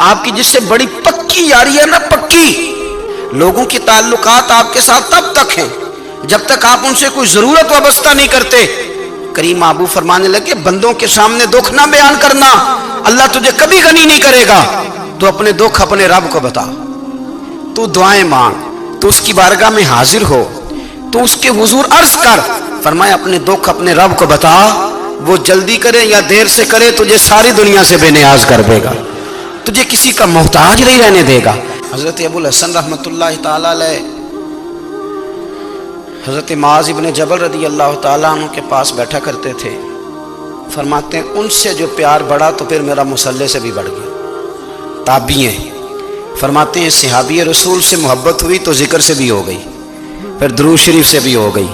آپ کی جس سے بڑی پکی یاری ہے نا، پکی، لوگوں کی تعلقات آپ کے ساتھ تب تک ہیں جب تک آپ ان سے کوئی ضرورت وابستہ نہیں کرتے۔ کریم ابو فرمانے لگے بندوں کے سامنے دکھ نہ بیان کرنا، اللہ تجھے کبھی غنی نہیں کرے گا، تو اپنے دکھ اپنے رب کو بتا، تو دعائیں مانگ، تو اس کی بارگاہ میں حاضر ہو، تو اس کے حضور عرض کر۔ فرمایا اپنے دکھ اپنے رب کو بتا، وہ جلدی کرے یا دیر سے کرے تجھے ساری دنیا سے بے نیاز کر دے گا، تجھے کسی کا محتاج نہیں رہنے دے گا۔ حضرت ابو الحسن رحمۃ اللہ تعالی علیہ حضرت معاذ ابن جبل رضی اللہ تعالیٰ عنہ کے پاس بیٹھا کرتے تھے۔ فرماتے ہیں ان سے جو پیار بڑھا تو پھر میرا مصلی سے بھی بڑھ گیا۔ تابعی ہیں، فرماتے ہیں صحابی رسول سے محبت ہوئی تو ذکر سے بھی ہو گئی، پھر درود شریف سے بھی ہو گئی،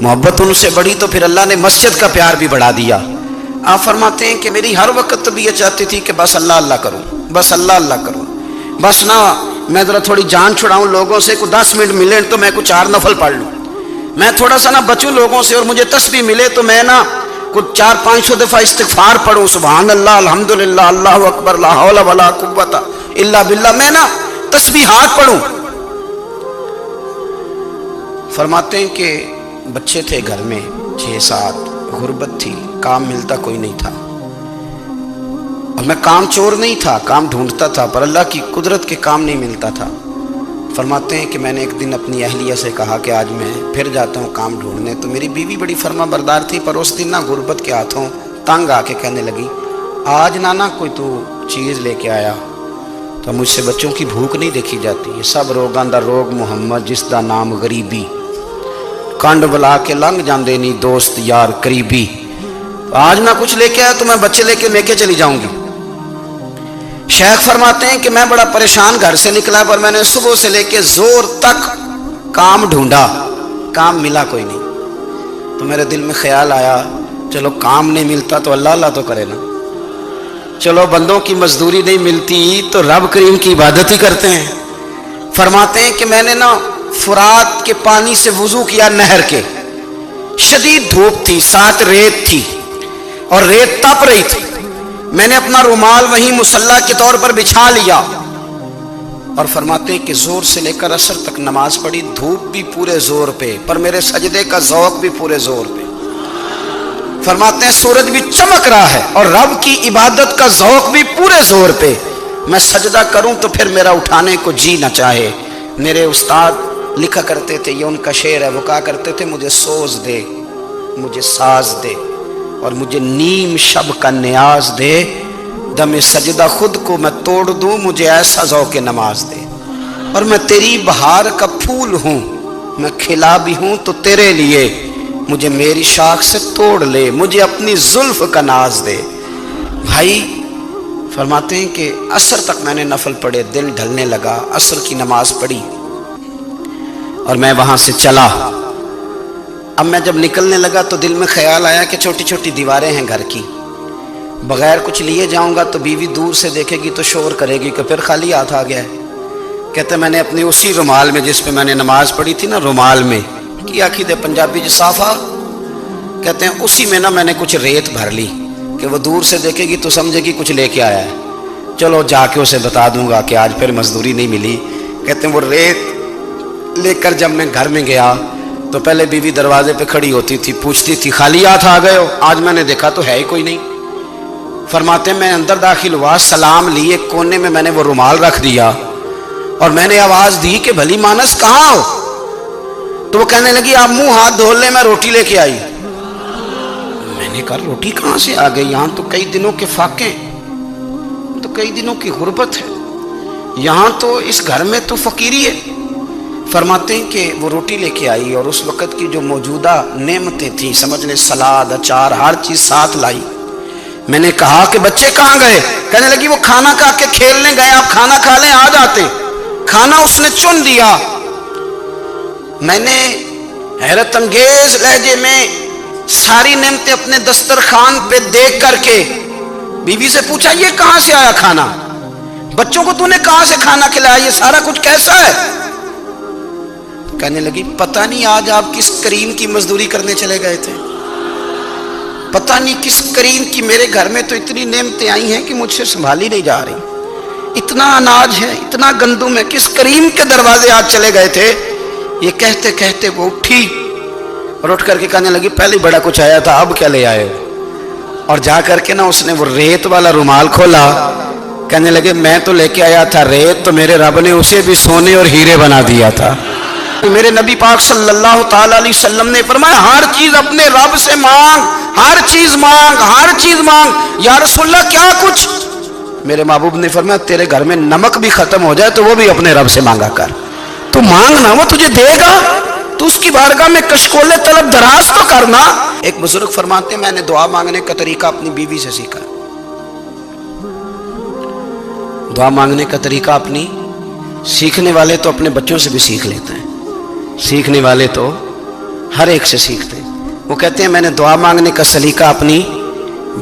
محبت ان سے بڑھی تو پھر اللہ نے مسجد کا پیار بھی بڑھا دیا۔ آپ فرماتے ہیں کہ میری ہر وقت طبیعت چاہتی تھی کہ بس اللہ اللہ کروں، بس اللہ اللہ کروں، بس نہ میں ذرا تھوڑی جان چھڑاؤں لوگوں سے، کوئی 10 منٹ ملے تو میں کچھ 4 نفل پڑھ لوں، میں تھوڑا سا نہ بچوں لوگوں سے، اور مجھے تسبیح ملے تو میں نہ کچھ 400-500 دفعہ استغفار پڑھوں، سبحان اللہ، الحمدللہ، اللہ اکبر، لا حول ولا قوت الا باللہ، میں نہ تسبیحات پڑھوں۔ فرماتے ہیں کہ بچے تھے گھر میں 6-7، غربت تھی، کام ملتا کوئی نہیں تھا، اور میں کام چور نہیں تھا، کام ڈھونڈتا تھا، پر اللہ کی قدرت کے کام نہیں ملتا تھا۔ فرماتے ہیں کہ میں نے ایک دن اپنی اہلیہ سے کہا کہ آج میں پھر جاتا ہوں کام ڈھونڈنے، تو میری بیوی بڑی فرما بردار تھی، پر اس دن نہ غربت کے ہاتھوں تنگ آ کے کہنے لگی آج نانا کوئی تو چیز لے کے آیا، تو مجھ سے بچوں کی بھوک نہیں دیکھی جاتی، یہ سب روگاں دا روگ محمد جس دا نام غریبی، کنڈ بلا کے لنگ جاندے نہیں دوست یار قریبی، آج نہ کچھ لے کے آیا تو میں بچے لے کے چلی جاؤں گی۔ شیخ فرماتے ہیں کہ میں بڑا پریشان گھر سے نکلا، پر میں نے صبح سے لے کے زور تک کام ڈھونڈا، کام ملا کوئی نہیں، تو میرے دل میں خیال آیا چلو کام نہیں ملتا تو اللہ اللہ تو کرے نا، چلو بندوں کی مزدوری نہیں ملتی تو رب کریم کی عبادت ہی کرتے ہیں۔ فرماتے ہیں کہ میں نے نا فرات کے پانی سے وضو کیا، نہر کے، شدید دھوپ تھی، ساتھ ریت تھی اور ریت تپ رہی تھی، میں نے اپنا رومال وہیں مصلی کے طور پر بچھا لیا، اور فرماتے ہیں کہ زور سے لے کر عصر تک نماز پڑھی، دھوپ بھی پورے زور پہ، پر میرے سجدے کا ذوق بھی پورے زور پہ۔ فرماتے ہیں سورج بھی چمک رہا ہے اور رب کی عبادت کا ذوق بھی پورے زور پہ، میں سجدہ کروں تو پھر میرا اٹھانے کو جی نہ چاہے۔ میرے استاد لکھا کرتے تھے، یہ ان کا شعر ہے، وہ کہا کرتے تھے مجھے سوز دے، مجھے ساز دے، اور مجھے نیم شب کا نیاز دے، دم سجدہ خود کو میں توڑ دوں، مجھے ایسا ذوق نماز دے، اور میں تیری بہار کا پھول ہوں، میں کھلا بھی ہوں تو تیرے لیے، مجھے میری شاخ سے توڑ لے، مجھے اپنی زلف کا ناز دے۔ بھائی فرماتے ہیں کہ عصر تک میں نے نفل پڑھے، دل ڈھلنے لگا، عصر کی نماز پڑھی اور میں وہاں سے چلا۔ اب میں جب نکلنے لگا تو دل میں خیال آیا کہ چھوٹی چھوٹی دیواریں ہیں گھر کی، بغیر کچھ لیے جاؤں گا تو بیوی دور سے دیکھے گی تو شور کرے گی کہ پھر خالی ہاتھ آ گیا ہے۔ کہتے میں نے اپنی اسی رومال میں جس پہ میں نے نماز پڑھی تھی نا، رومال میں کی آخی دے پنجابی جسافہ کہتے ہیں، اسی میں نا میں نے کچھ ریت بھر لی کہ وہ دور سے دیکھے گی تو سمجھے گی کچھ لے کے آیا ہے، چلو جا کے اسے بتا دوں گا کہ آج پھر مزدوری نہیں ملی۔ کہتے ہیں وہ ریت لے کر جب میں گھر میں گیا تو پہلے بیوی دروازے پہ کھڑی ہوتی تھی، پوچھتی تھی خالی ہاتھ آ گئے ہو؟ آج میں نے دیکھا تو ہے ہی کوئی نہیں۔ فرماتے ہیں میں اندر داخل ہوا، سلام لیے، کونے میں میں نے وہ رومال رکھ دیا اور میں نے آواز دی کہ بھلی مانس کہاں ہو؟ تو وہ کہنے لگی آپ منہ ہاتھ دھو لیں، میں روٹی لے کے آئی۔ میں نے کہا روٹی کہاں سے آ گئی؟ یہاں تو کئی دنوں کے فاقے، تو کئی دنوں کی غربت ہے، یہاں تو اس گھر میں تو فقیری ہے۔ فرماتے ہیں کہ وہ روٹی لے کے آئی اور اس وقت کی جو موجودہ نعمتیں تھیں، سمجھ لیں سلاد، اچار، ہر چیز ساتھ لائی۔ میں نے کہا کہ بچے کہاں گئے؟ کہنے لگی وہ کھانا کھا کے کھیلنے گئے، آپ کھانا کھا لیں آ جاتے۔ کھانا اس نے چن دیا۔ میں نے حیرت انگیز لہجے میں ساری نعمتیں اپنے دسترخوان پہ دیکھ کر کے بیوی سے پوچھا یہ کہاں سے آیا کھانا؟ بچوں کو تو نے کہاں سے کھانا کھلایا؟ یہ سارا کچھ کیسا ہے؟ کہنے لگی پتہ نہیں آج آپ کس کریم کی مزدوری کرنے چلے گئے تھے، پتہ نہیں کس کریم کی، میرے گھر میں تو اتنی نعمتیں آئی ہیں کہ مجھ سے سنبھالی نہیں جا رہی۔ اتنا اناج ہے، اتنا گندم ہے، کس کریم کے دروازے آج چلے گئے تھے؟ یہ کہتے کہتے وہ اٹھی اور اٹھ کر کے کہنے لگی پہلے بڑا کچھ آیا تھا، اب کیا لے آئے؟ اور جا کر کے نا اس نے وہ ریت والا رومال کھولا، کہنے لگے میں تو لے کے آیا تھا ریت، تو میرے رب نے اسے بھی سونے اور ہیرے بنا دیا تھا۔ میرے نبی پاک صلی اللہ تعالی علیہ وسلم نے فرمایا ہر چیز اپنے رب سے مانگ، ہر چیز مانگ، ہر چیز مانگ۔ یا رسول اللہ کیا کچھ؟ میرے محبوب نے فرمایا تیرے گھر میں نمک بھی ختم ہو جائے تو وہ بھی اپنے رب سے مانگا کر، تو مانگنا وہ تجھے دے گا، تو اس کی بارگاہ میں کشکول طلب دراز تو کرنا۔ ایک بزرگ فرماتے ہیں میں نے دعا مانگنے کا طریقہ اپنی بیوی سے سیکھا۔ دعا مانگنے کا طریقہ اپنی، سیکھنے والے تو اپنے بچوں سے بھی سیکھ لیتے ہیں، سیکھنے والے تو ہر ایک سے سیکھتے ہیں۔ وہ کہتے ہیں میں نے دعا مانگنے کا سلیقہ اپنی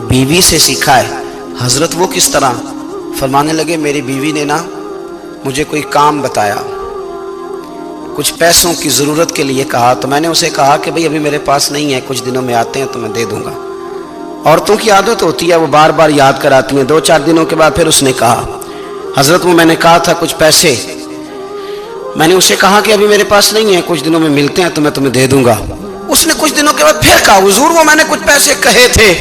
بیوی سے سیکھا ہے۔ حضرت وہ کس طرح؟ فرمانے لگے میری بیوی نے نا مجھے کوئی کام بتایا، کچھ پیسوں کی ضرورت کے لیے کہا، تو میں نے اسے کہا کہ بھئی ابھی میرے پاس نہیں ہے، کچھ دنوں میں آتے ہیں تو میں دے دوں گا۔ عورتوں کی عادت ہوتی ہے وہ بار بار یاد کراتی ہیں، 2-4 دنوں کے بعد پھر اس نے کہا حضرت وہ میں نے کہا تھا کچھ پیسے، میں نے اسے کہا کہ ابھی میرے پاس نہیں ہے، کچھ دنوں میں ملتے ہیں تو میں تمہیں دے دوں گا۔ اس نے کچھ دنوں کے بعد پھر کہا حضور وہ میں نے کچھ پیسے کہے تھے۔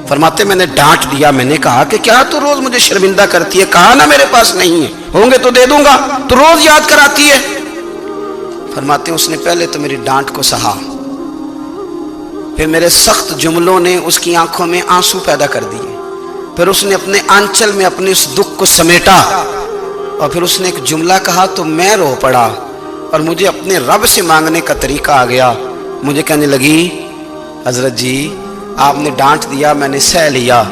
فرماتے میں نے ڈانٹ دیا، میں نے کہا کہ کیا تو روز مجھے شرمندہ کرتی ہے، کہا نا میرے پاس نہیں ہے، ہوں گے تو دے دوں گا، تو روز یاد کراتی ہے۔ فرماتے ہیں اس نے پہلے تو میری ڈانٹ کو سہا، پھر میرے سخت جملوں نے اس کی آنکھوں میں آنسو پیدا کر دیے، پھر اس نے اپنے آنچل میں اپنے اس دکھ کو سمیٹا، اور پھر اس نے ایک جملہ کہا تو میں رو پڑا، اور مجھے اپنے رب سے مانگنے کا طریقہ آ گیا۔ مجھے کہنے لگی حضرت جی آپ نے ڈانٹ دیا میں نے سہ لیا،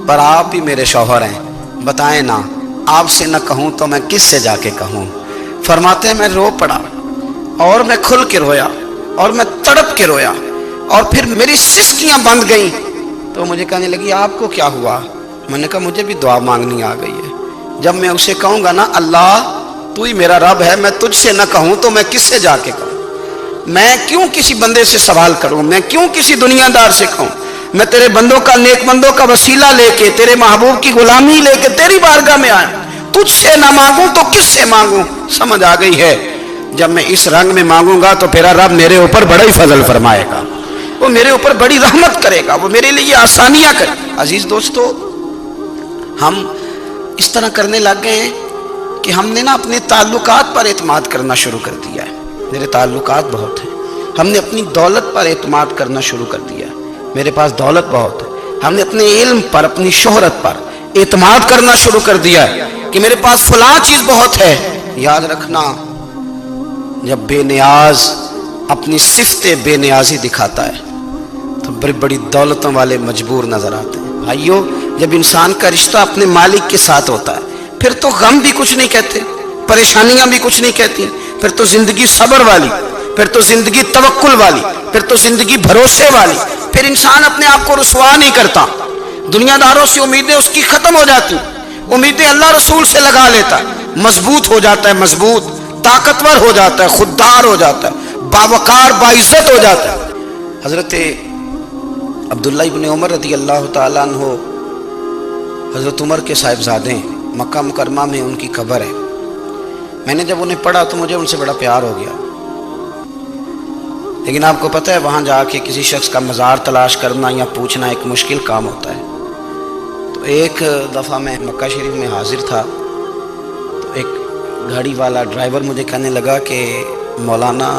پر آپ بھی میرے شوہر ہیں، بتائیں نا آپ سے نہ کہوں تو میں کس سے جا کے کہوں؟ فرماتے ہیں میں رو پڑا اور میں کھل کے رویا اور میں تڑپ کے رویا، اور پھر میری سسکیاں بند گئیں، تو مجھے کہنے لگی آپ کو کیا ہوا؟ میں نے کہا مجھے بھی دعا مانگنی آ گئی ہے، جب میں اسے کہوں گا نا اللہ تو ہی میرا رب ہے، میں تجھ سے نہ کہوں تو میں کس سے جا کے کہوں؟ میں کیوں کسی بندے سے سوال کروں؟ میں کیوں کسی دنیا دار سے کہوں؟ میں تیرے بندوں کا، نیک بندوں کا وسیلہ لے کے، تیرے محبوب کی غلامی لے کے تیری بارگاہ میں آیا، تجھ سے نہ مانگوں تو کس سے مانگوں؟ سمجھ آ گئی ہے جب میں اس رنگ میں مانگوں گا تو پھر رب میرے اوپر بڑا ہی فضل فرمائے گا، وہ میرے اوپر بڑی رحمت کرے گا، وہ میرے لیے آسانیاں کرے گا۔ عزیز دوستو ہم اس طرح کرنے لگ گئے ہیں کہ ہم نے نا اپنے تعلقات پر اعتماد کرنا شروع کر دیا ہے۔ میرے تعلقات بہت ہیں، ہم نے اپنی دولت پر اعتماد کرنا شروع کر دیا ہے، میرے پاس دولت بہت ہے، ہم نے اپنے علم پر، اپنی شہرت پر اعتماد کرنا شروع کر دیا ہے کہ میرے پاس فلاں چیز بہت ہے۔ یاد رکھنا جب بے نیاز اپنی صفت بے نیازی دکھاتا ہے تو بڑی بڑی دولتوں والے مجبور نظر آتے ہیں۔ بھائیو جب انسان کا رشتہ اپنے مالک کے ساتھ ہوتا ہے پھر تو غم بھی کچھ نہیں کہتے، پریشانیاں بھی کچھ نہیں کہتی، پھر تو زندگی صبر والی، پھر تو زندگی توکل والی، پھر تو زندگی بھروسے والی، پھر انسان اپنے آپ کو رسوا نہیں کرتا، دنیا داروں سے امیدیں اس کی ختم ہو جاتی، امیدیں اللہ رسول سے لگا لیتا ہے، مضبوط ہو جاتا ہے، مضبوط، طاقتور ہو جاتا ہے، خوددار ہو جاتا ہے، باوقار باعزت ہو جاتا ہے۔ حضرت عبداللہ ابن عمر رضی اللہ تعالیٰ عنہ حضرت عمر کے صاحبزادے ہیں، مکہ مکرمہ میں ان کی قبر ہے۔ میں نے جب انہیں پڑھا تو مجھے ان سے بڑا پیار ہو گیا، لیکن آپ کو پتہ ہے وہاں جا کے کسی شخص کا مزار تلاش کرنا یا پوچھنا ایک مشکل کام ہوتا ہے۔ تو ایک دفعہ میں مکہ شریف میں حاضر تھا تو ایک گاڑی والا ڈرائیور مجھے کہنے لگا کہ مولانا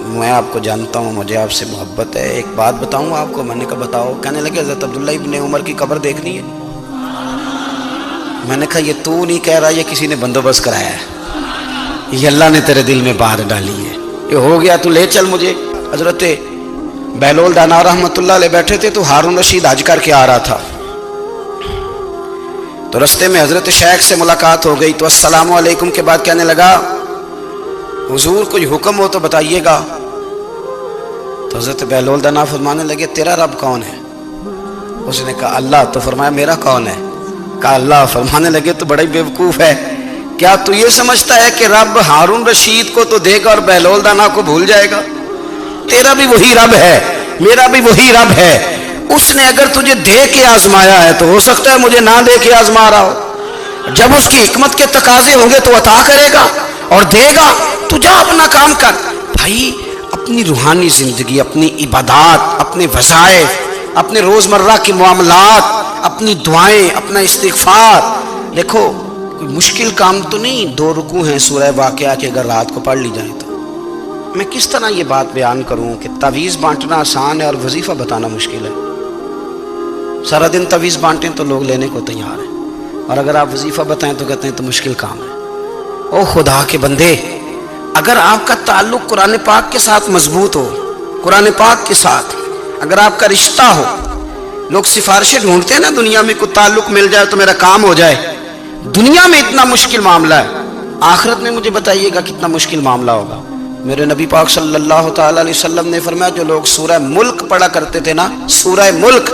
میں آپ کو جانتا ہوں، مجھے آپ سے محبت ہے، ایک بات بتاؤں آپ کو؟ میں نے کہا بتاؤ۔ کہنے لگے حضرت عبداللہ ابن عمر کی قبر دیکھنی ہے۔ میں نے کہا یہ تو نہیں کہہ رہا، یہ کسی نے بندوبست کرایا ہے، یہ اللہ نے تیرے دل میں بات ڈالی ہے، یہ ہو گیا تو لے چل مجھے۔ حضرت بہلول دانا رحمۃ اللہ علیہ بیٹھے تھے تو ہارون رشید حج کر کے آ رہا تھا، تو رستے میں حضرت شیخ سے ملاقات ہو گئی تو السلام علیکم کے بعد کہنے لگا حضور کوئی حکم ہو تو بتائیے گا۔ تو حضرت بہلول دانا فرمانے لگے تیرا رب کون ہے؟ اس نے کہا اللہ۔ تو فرمایا میرا کون ہے؟ کہا اللہ۔ فرمانے لگے تو بڑا ہی بیوقوف ہے، کیا تو یہ سمجھتا ہے کہ رب ہارون رشید کو تو دے گا اور بہلول دانا کو بھول جائے گا؟ تیرا بھی وہی رب ہے، میرا بھی وہی رب ہے، اس نے اگر تجھے دے کے آزمایا ہے تو ہو سکتا ہے مجھے نہ دے کے آزما رہا ہو، جب اس کی حکمت کے تقاضے ہوں گے تو عطا کرے گا اور دے گا. تو جا اپنا کام کر. بھائی اپنی روحانی زندگی، اپنی عبادات، اپنے وظائف، اپنے روزمرہ کے معاملات، اپنی دعائیں، اپنا استغفار. دیکھو کوئی مشکل کام تو نہیں 2 رکوع ہیں سورہ واقعہ کے، اگر رات کو پڑھ لی جائیں تو. میں کس طرح یہ بات بیان کروں کہ تعویذ بانٹنا آسان ہے اور وظیفہ بتانا مشکل ہے. سارا دن تعویذ بانٹیں تو لوگ لینے کو تیار ہیں، اور اگر آپ وظیفہ بتائیں تو کہتے ہیں تو مشکل کام ہے. او خدا کے بندے، اگر آپ کا تعلق قرآن پاک کے ساتھ مضبوط ہو، قرآن پاک کے ساتھ اگر آپ کا رشتہ ہو، لوگ سفارشیں ڈھونڈتے ہیں نا دنیا میں، کوئی تعلق مل جائے تو میرا کام ہو جائے. دنیا میں اتنا مشکل معاملہ ہے، آخرت میں مجھے بتائیے گا کتنا مشکل معاملہ ہوگا. میرے نبی پاک صلی اللہ تعالی علیہ وسلم نے فرمایا جو لوگ سورہ ملک پڑھا کرتے تھے نا، سورہ ملک،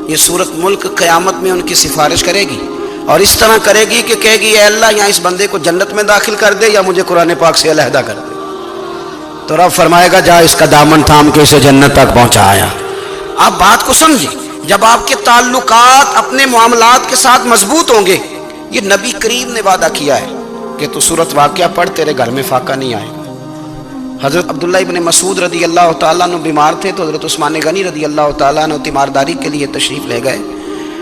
یہ سورت ملک قیامت میں ان کی سفارش کرے گی، اور اس طرح کرے گی کہ کہے گی اے اللہ یا اس بندے کو جنت میں داخل کر دے یا مجھے قرآن پاک سے علیحدہ کر دے. تو رب فرمائے گا جا اس کا دامن تھام کے اسے جنت تک پہنچایا. آپ بات کو سمجھیں، جب آپ کے تعلقات اپنے معاملات کے ساتھ مضبوط ہوں گے، یہ نبی کریم نے وعدہ کیا ہے کہ تو سورت واقعہ پڑھ تیرے گھر میں فاقہ نہیں آئے گا. حضرت عبداللہ ابن مسعود رضی اللہ تعالیٰ عنہ بیمار تھے تو حضرت عثمان غنی رضی اللہ تعالیٰ عنہ تیمارداری کے لیے تشریف لے گئے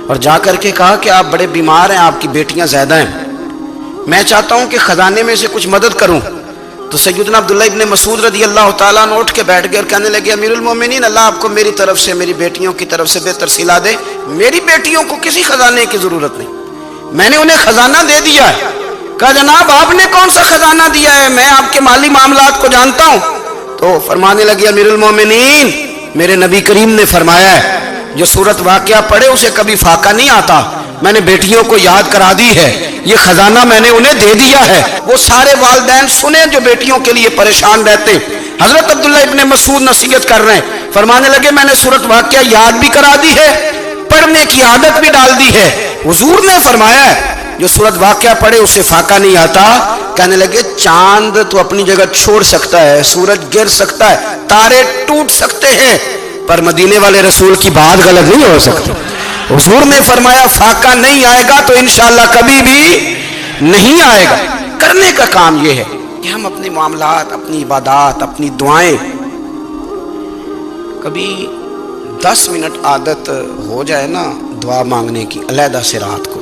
اور جا کر کے کہا کہ آپ بڑے بیمار ہیں، آپ کی بیٹیاں زیادہ ہیں، میں چاہتا ہوں کہ خزانے میں سے کچھ مدد کروں. تو سیدنا عبداللہ ابن مسعود رضی اللہ تعالیٰ عنہ اٹھ کے بیٹھ گئے اور کہنے لگے امیر المومنین، اللہ آپ کو میری طرف سے، میری بیٹیوں کی طرف سے بہتر صلہ دے. میری بیٹیوں کو کسی خزانے کی ضرورت نہیں، میں نے انہیں خزانہ دے دیا ہے. کہا جناب آپ نے کون سا خزانہ دیا ہے، میں آپ کے مالی معاملات کو جانتا ہوں. تو فرمانے لگے امیر المومنین، میرے نبی کریم نے فرمایا ہے جو سورت واقعہ پڑھے اسے کبھی فاقہ نہیں آتا. میں نے بیٹیوں کو یاد کرا دی ہے، یہ خزانہ میں نے انہیں دے دیا ہے. وہ سارے والدین سنیں جو بیٹیوں کے لیے پریشان رہتے. حضرت عبداللہ ابن مسعود نصیحت کر رہے ہیں، فرمانے لگے میں نے سورت واقعہ یاد بھی کرا دی ہے، پڑھنے کی عادت بھی ڈال دی ہے. حضور نے فرمایا ہے جو سورت واقعہ پڑھے اسے فاقہ نہیں آتا. کہنے لگے چاند تو اپنی جگہ چھوڑ سکتا ہے، سورج گر سکتا ہے، تارے ٹوٹ سکتے ہیں، پر مدینے والے رسول کی بات غلط نہیں ہو سکتی. حضور نے فرمایا فاقہ نہیں آئے گا تو انشاءاللہ کبھی بھی نہیں آئے گا. کرنے کا کام یہ ہے کہ ہم اپنے معاملات، اپنی عبادات، اپنی دعائیں، کبھی 10 منٹ عادت ہو جائے نا دعا مانگنے کی علیحدہ سے رات کو.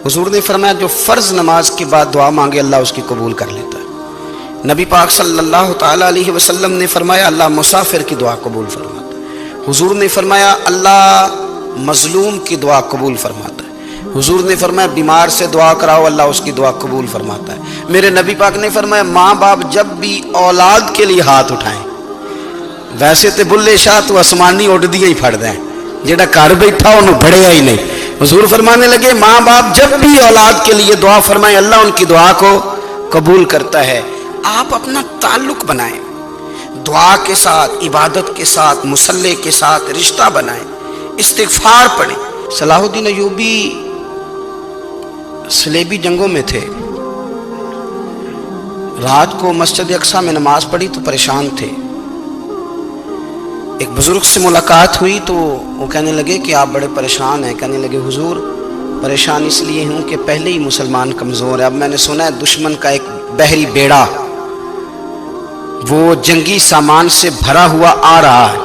حضور نے فرمایا جو فرض نماز کے بعد دعا مانگے اللہ اس کی قبول کر لیتا ہے. نبی پاک صلی اللہ تعالی علیہ وسلم نے فرمایا اللہ مسافر کی دعا قبول فرماتا ہے. حضور نے فرمایا اللہ مظلوم کی دعا قبول فرماتا ہے. حضور نے فرمایا بیمار سے دعا کراؤ اللہ اس کی دعا قبول فرماتا ہے. میرے نبی پاک نے فرمایا ماں باپ جب بھی اولاد کے لیے ہاتھ اٹھائیں، ویسے تے بلے شاہ تو آسمانی اڈدیاں ہی پھڑ دیں، جڑا گھر بیٹھا انہوں بڑھیا ہی نہیں. حضور فرمانے لگے ماں باپ جب بھی اولاد کے لیے دعا فرمائیں اللہ ان کی دعا کو قبول کرتا ہے. آپ اپنا تعلق بنائیں دعا کے ساتھ، عبادت کے ساتھ، مصلی کے ساتھ رشتہ بنائیں، استغفار پڑھیں. صلاح الدین ایوبی صلیبی جنگوں میں تھے، رات کو مسجد اقصیٰ میں نماز پڑھی تو پریشان تھے. ایک بزرگ سے ملاقات ہوئی تو وہ کہنے لگے کہ آپ بڑے پریشان ہیں. کہنے لگے حضور پریشان اس لیے ہوں کہ پہلے ہی مسلمان کمزور ہے، اب میں نے سنا ہے دشمن کا ایک بحری بیڑا وہ جنگی سامان سے بھرا ہوا آ رہا ہے،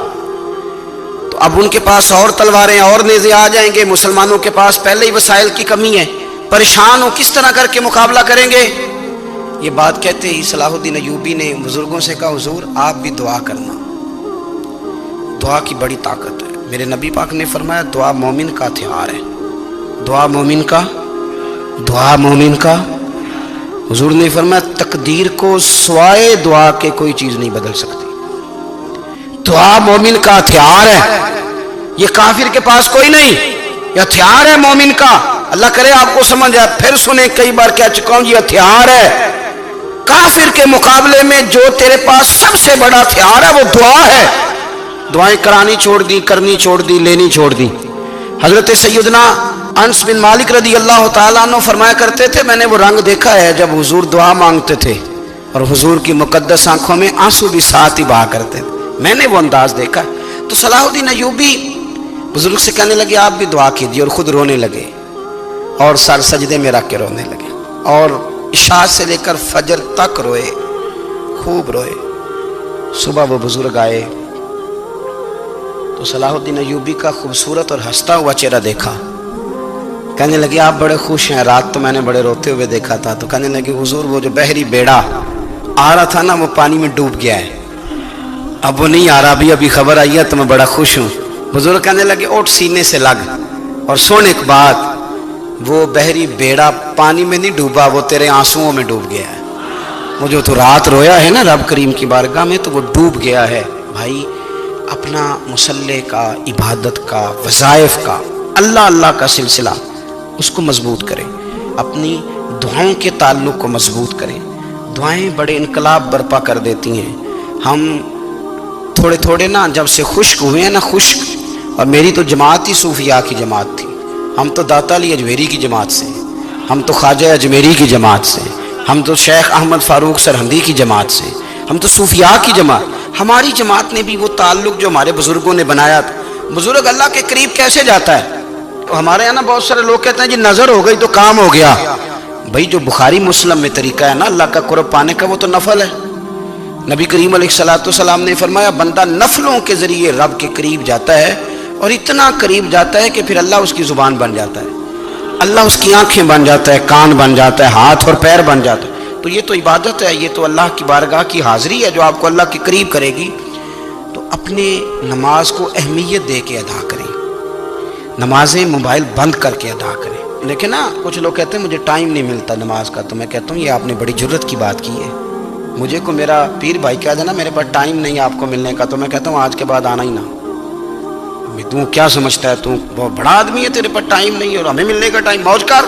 تو اب ان کے پاس اور تلواریں اور نیزے آ جائیں گے، مسلمانوں کے پاس پہلے ہی وسائل کی کمی ہے، پریشان ہو کس طرح کر کے مقابلہ کریں گے. یہ بات کہتے ہی صلاح الدین ایوبی نے بزرگوں سے کہا حضور آپ بھی دعا کرنا، دعا کی بڑی طاقت ہے. میرے نبی پاک نے فرمایا دعا مومن کا ہتھیار ہے، دعا مومن کا، دعا مومن کا. حضور نے فرمایا تقدیر کو سوائے دعا کے کوئی چیز نہیں بدل سکتی. دعا مومن کا ہتھیار ہے، یہ کافر کے پاس کوئی نہیں، یہ ہتھیار ہے مومن کا. اللہ کرے آپ کو سمجھ آئے. پھر سنیں کئی بار کہہ چکا ہوں یہ ہتھیار ہے. کافر کے مقابلے میں جو تیرے پاس سب سے بڑا ہتھیار ہے وہ دعا ہے. دعائیں کرانی چھوڑ دی، کرنی چھوڑ دی، لینی چھوڑ دی. حضرت سیدنا انس بن مالک رضی اللہ تعالیٰ عنہ فرمایا کرتے تھے میں نے وہ رنگ دیکھا ہے جب حضور دعا مانگتے تھے اور حضور کی مقدس آنکھوں میں آنسو بھی ساتھ ہی بہا کرتے تھے، میں نے وہ انداز دیکھا. تو صلاح الدین ایوبی بزرگ سے کہنے لگے آپ بھی دعا کیجیے، اور خود رونے لگے. اور سر سجدے میں رکھ کے رونے لگے، اور عشاء سے لے کر فجر تک روئے، خوب روئے۔ صبح وہ بزرگ آئے تو صلاح الدین ایوبی کا خوبصورت اور ہنستا ہوا چہرہ دیکھا، کہنے لگے آپ بڑے خوش ہیں، رات تو میں نے بڑے روتے ہوئے دیکھا تھا۔ تو کہنے لگے حضور وہ جو بحری بیڑا آ رہا تھا نا وہ پانی میں ڈوب گیا ہے، اب وہ نہیں آ رہا، ابھی خبر آئی ہے تو میں بڑا خوش ہوں۔ بزرگ کہنے لگے اٹھ سینے سے لگ اور سن ایک بات، وہ بحری بیڑا پانی میں نہیں ڈوبا، وہ تیرے آنسوؤں میں ڈوب گیا ہے۔ وہ جو تو رات رویا ہے نا رب کریم کی بارگاہ میں تو وہ ڈوب گیا ہے۔ بھائی اپنا مصلی کا، عبادت کا، وظائف کا، اللہ اللہ کا سلسلہ اس کو مضبوط کریں، اپنی دعاؤں کے تعلق کو مضبوط کریں۔ دعائیں بڑے انقلاب برپا کر دیتی ہیں۔ ہم تھوڑے تھوڑے نا جب سے خشک ہوئے ہیں نا، خشک، اور میری تو جماعت ہی صوفیاء کی جماعت تھی، ہم تو داتا علی اجمیری کی جماعت سے، ہم تو خواجہ اجمیری کی جماعت سے، ہم تو شیخ احمد فاروق سرہندی کی جماعت سے، ہم تو صوفیاء کی جماعت۔ ہماری جماعت نے بھی وہ تعلق جو ہمارے بزرگوں نے بنایا تھا۔ بزرگ اللہ کے قریب کیسے جاتا ہے؟ ہمارے یہاں نا بہت سارے لوگ کہتے ہیں جی نظر ہو گئی تو کام ہو گیا۔ بھائی جو بخاری مسلم میں طریقہ ہے نا اللہ کا قرب پانے کا وہ تو نفل ہے۔ نبی کریم علیہ السلام نے فرمایا بندہ نفلوں کے ذریعے رب کے قریب جاتا ہے، اور اتنا قریب جاتا ہے کہ پھر اللہ اس کی زبان بن جاتا ہے، اللہ اس کی آنکھیں بن جاتا ہے، کان بن جاتا ہے، ہاتھ اور پیر بن جاتا ہے۔ تو یہ تو عبادت ہے، یہ تو اللہ کی بارگاہ کی حاضری ہے جو آپ کو اللہ کے قریب کرے گی۔ تو اپنے نماز کو اہمیت دے کے ادا کریں، نمازیں موبائل بند کر کے ادا کریں۔ لیکن نا کچھ لوگ کہتے ہیں مجھے ٹائم نہیں ملتا نماز کا، تو میں کہتا ہوں یہ آپ نے بڑی جرت کی بات کی ہے۔ مجھے کو میرا پیر بھائی کہہ دینا میرے پاس ٹائم نہیں آپ کو ملنے کا، تو میں کہتا ہوں آج کے بعد آنا ہی نہ۔ تو کیا سمجھتا ہے تو بہت بڑا آدمی ہے، تیرے پاس ٹائم نہیں ہے اور ہمیں ملنے کا ٹائم، موج کر۔